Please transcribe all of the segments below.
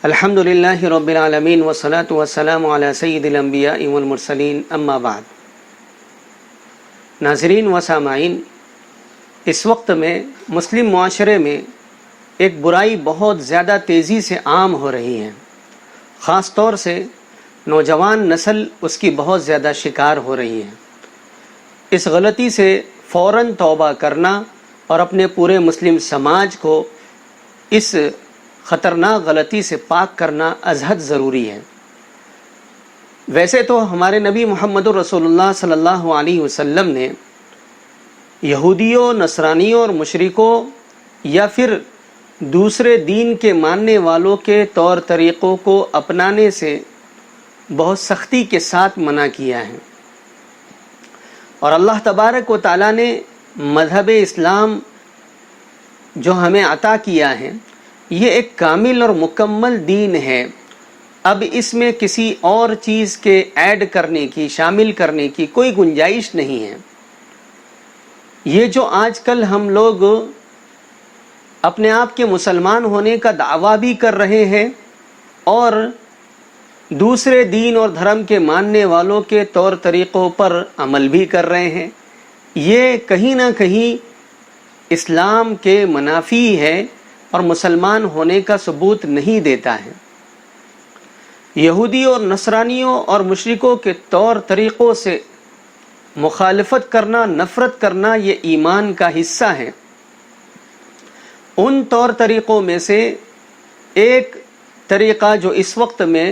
الحمد للہ رب العالمین والصلاة والسلام علی سید الانبیاء والمرسلین اما بعد۔ ناظرین و سامعین، اس وقت میں مسلم معاشرے میں ایک برائی بہت زیادہ تیزی سے عام ہو رہی ہے، خاص طور سے نوجوان نسل اس کی بہت زیادہ شکار ہو رہی ہے۔ اس غلطی سے فوراً توبہ کرنا اور اپنے پورے مسلم سماج کو اس خطرناک غلطی سے پاک کرنا ازحد ضروری ہے۔ ویسے تو ہمارے نبی محمد رسول اللہ صلی اللہ علیہ وسلم نے یہودیوں، نصرانیوں اور مشرکوں یا پھر دوسرے دین کے ماننے والوں کے طور طریقوں کو اپنانے سے بہت سختی کے ساتھ منع کیا ہے، اور اللہ تبارک و تعالیٰ نے مذہب اسلام جو ہمیں عطا کیا ہے یہ ایک کامل اور مکمل دین ہے۔ اب اس میں کسی اور چیز کے ایڈ کرنے کی، شامل کرنے کی کوئی گنجائش نہیں ہے۔ یہ جو آج کل ہم لوگ اپنے آپ کے مسلمان ہونے کا دعویٰ بھی کر رہے ہیں اور دوسرے دین اور دھرم کے ماننے والوں کے طور طریقوں پر عمل بھی کر رہے ہیں، یہ کہیں نہ کہیں اسلام کے منافی ہے اور مسلمان ہونے کا ثبوت نہیں دیتا ہے۔ یہودی اور نصرانیوں اور مشرکوں کے طور طریقوں سے مخالفت کرنا، نفرت کرنا، یہ ایمان کا حصہ ہے۔ ان طور طریقوں میں سے ایک طریقہ جو اس وقت میں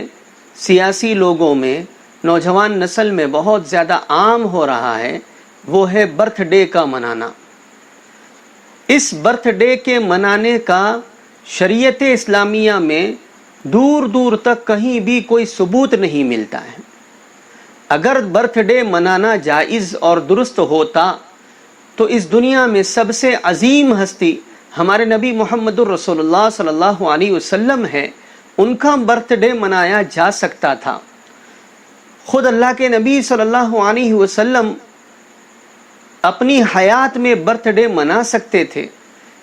سیاسی لوگوں میں، نوجوان نسل میں بہت زیادہ عام ہو رہا ہے، وہ ہے برتھ ڈے کا منانا۔ اس برتھ ڈے کے منانے کا شریعت اسلامیہ میں دور دور تک کہیں بھی کوئی ثبوت نہیں ملتا ہے۔ اگر برتھ ڈے منانا جائز اور درست ہوتا تو اس دنیا میں سب سے عظیم ہستی ہمارے نبی محمد الرسول اللہ صلی اللہ علیہ وسلم ہے، ان کا برتھ ڈے منایا جا سکتا تھا۔ خود اللہ کے نبی صلی اللہ علیہ وسلم اپنی حیات میں برتھ ڈے منا سکتے تھے۔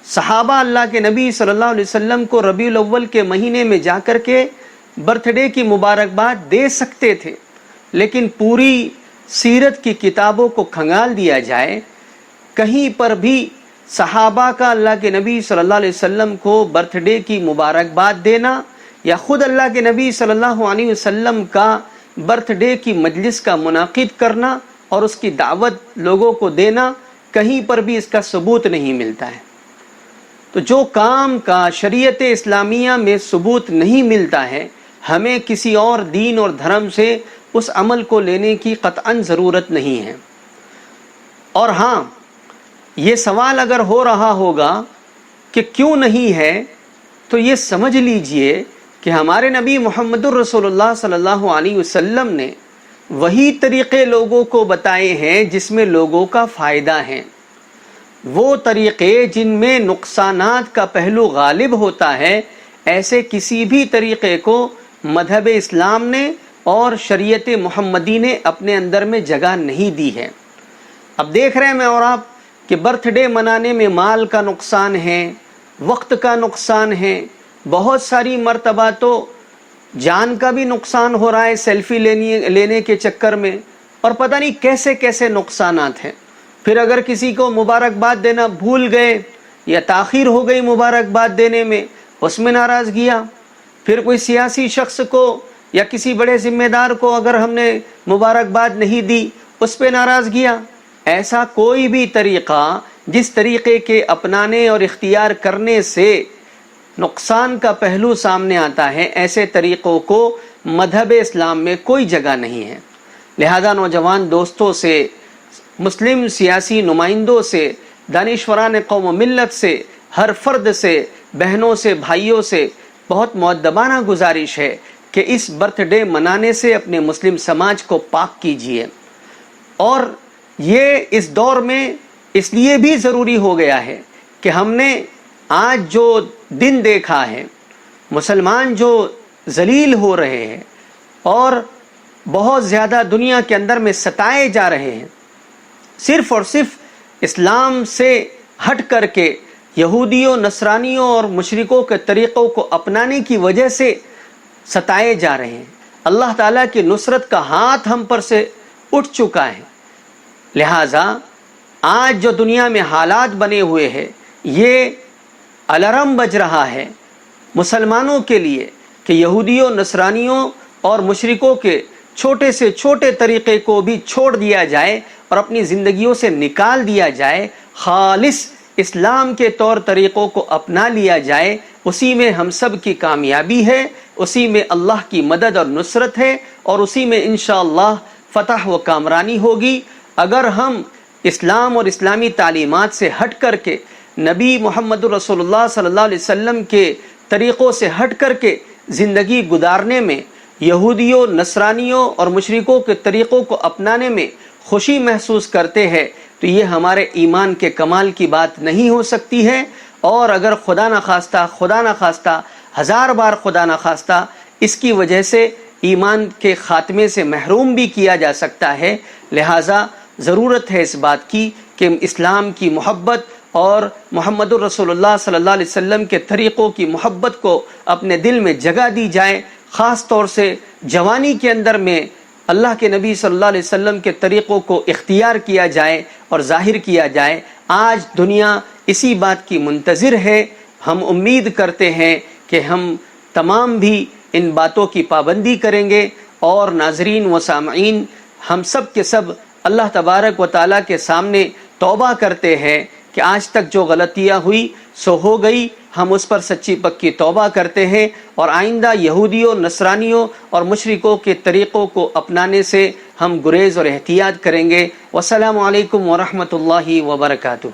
صحابہ اللہ کے نبی صلی اللہ علیہ وسلم کو ربیع الاول کے مہینے میں جا کر کے برتھ ڈے کی مبارکباد دے سکتے تھے، لیکن پوری سیرت کی کتابوں کو کھنگال دیا جائے، کہیں پر بھی صحابہ کا اللہ کے نبی صلی اللہ علیہ وسلم کو برتھ ڈے کی مبارکباد دینا یا خود اللہ کے نبی صلی اللہ علیہ وسلم کا برتھ ڈے کی مجلس کا منعقد کرنا اور اس کی دعوت لوگوں کو دینا، کہیں پر بھی اس کا ثبوت نہیں ملتا ہے۔ تو جو کام کا شریعت اسلامیہ میں ثبوت نہیں ملتا ہے، ہمیں کسی اور دین اور دھرم سے اس عمل کو لینے کی قطعاً ضرورت نہیں ہے۔ اور ہاں، یہ سوال اگر ہو رہا ہوگا کہ کیوں نہیں ہے، تو یہ سمجھ لیجئے کہ ہمارے نبی محمد الرسول اللہ صلی اللہ علیہ وسلم نے وہی طریقے لوگوں کو بتائے ہیں جس میں لوگوں کا فائدہ ہے۔ وہ طریقے جن میں نقصانات کا پہلو غالب ہوتا ہے، ایسے کسی بھی طریقے کو مذہب اسلام نے اور شریعت محمدی نے اپنے اندر میں جگہ نہیں دی ہے۔ اب دیکھ رہے ہیں میں اور آپ کہ برتھ ڈے منانے میں مال کا نقصان ہے، وقت کا نقصان ہے، بہت ساری مرتبہ تو جان کا بھی نقصان ہو رہا ہے سیلفی لینے کے چکر میں، اور پتہ نہیں کیسے کیسے نقصانات ہیں۔ پھر اگر کسی کو مبارکباد دینا بھول گئے یا تاخیر ہو گئی مبارکباد دینے میں، اس میں ناراضگیاں۔ پھر کوئی سیاسی شخص کو یا کسی بڑے ذمہ دار کو اگر ہم نے مبارکباد نہیں دی، اس پہ ناراضگیاں۔ ایسا کوئی بھی طریقہ جس طریقے کے اپنانے اور اختیار کرنے سے نقصان کا پہلو سامنے آتا ہے، ایسے طریقوں کو مذہب اسلام میں کوئی جگہ نہیں ہے۔ لہذا نوجوان دوستوں سے، مسلم سیاسی نمائندوں سے، دانشوران قوم و ملت سے، ہر فرد سے، بہنوں سے، بھائیوں سے بہت مؤدبانہ گزارش ہے کہ اس برتھ ڈے منانے سے اپنے مسلم سماج کو پاک کیجیے۔ اور یہ اس دور میں اس لیے بھی ضروری ہو گیا ہے کہ ہم نے آج جو دن دیکھا ہے، مسلمان جو ذلیل ہو رہے ہیں اور بہت زیادہ دنیا کے اندر میں ستائے جا رہے ہیں، صرف اور صرف اسلام سے ہٹ کر کے یہودیوں، نصرانیوں اور مشرکوں کے طریقوں کو اپنانے کی وجہ سے ستائے جا رہے ہیں، اللہ تعالیٰ کی نصرت کا ہاتھ ہم پر سے اٹھ چکا ہے۔ لہٰذا آج جو دنیا میں حالات بنے ہوئے ہیں، یہ الارم بج رہا ہے مسلمانوں کے لیے کہ یہودیوں، نصرانیوں اور مشرکوں کے چھوٹے سے چھوٹے طریقے کو بھی چھوڑ دیا جائے اور اپنی زندگیوں سے نکال دیا جائے، خالص اسلام کے طور طریقوں کو اپنا لیا جائے۔ اسی میں ہم سب کی کامیابی ہے، اسی میں اللہ کی مدد اور نصرت ہے، اور اسی میں انشاءاللہ فتح و کامرانی ہوگی۔ اگر ہم اسلام اور اسلامی تعلیمات سے ہٹ کر کے، نبی محمد رسول اللہ صلی اللہ علیہ وسلم کے طریقوں سے ہٹ کر کے زندگی گزارنے میں، یہودیوں، نصرانیوں اور مشرکوں کے طریقوں کو اپنانے میں خوشی محسوس کرتے ہیں، تو یہ ہمارے ایمان کے کمال کی بات نہیں ہو سکتی ہے۔ اور اگر خدا نخواستہ ہزار بار خدا نخواستہ اس کی وجہ سے ایمان کے خاتمے سے محروم بھی کیا جا سکتا ہے۔ لہٰذا ضرورت ہے اس بات کی کہ اسلام کی محبت اور محمد الرسول اللہ صلی اللہ علیہ وسلم کے طریقوں کی محبت کو اپنے دل میں جگہ دی جائے، خاص طور سے جوانی کے اندر میں اللہ کے نبی صلی اللہ علیہ وسلم کے طریقوں کو اختیار کیا جائے اور ظاہر کیا جائے۔ آج دنیا اسی بات کی منتظر ہے۔ ہم امید کرتے ہیں کہ ہم تمام بھی ان باتوں کی پابندی کریں گے، اور ناظرین و سامعین، ہم سب کے سب اللہ تبارک و تعالیٰ کے سامنے توبہ کرتے ہیں کہ آج تک جو غلطیاں ہوئی سو ہو گئی، ہم اس پر سچی پکی توبہ کرتے ہیں، اور آئندہ یہودیوں، نصرانیوں اور مشرکوں کے طریقوں کو اپنانے سے ہم گریز اور احتیاط کریں گے۔ والسلام علیکم ورحمۃ اللہ وبرکاتہ۔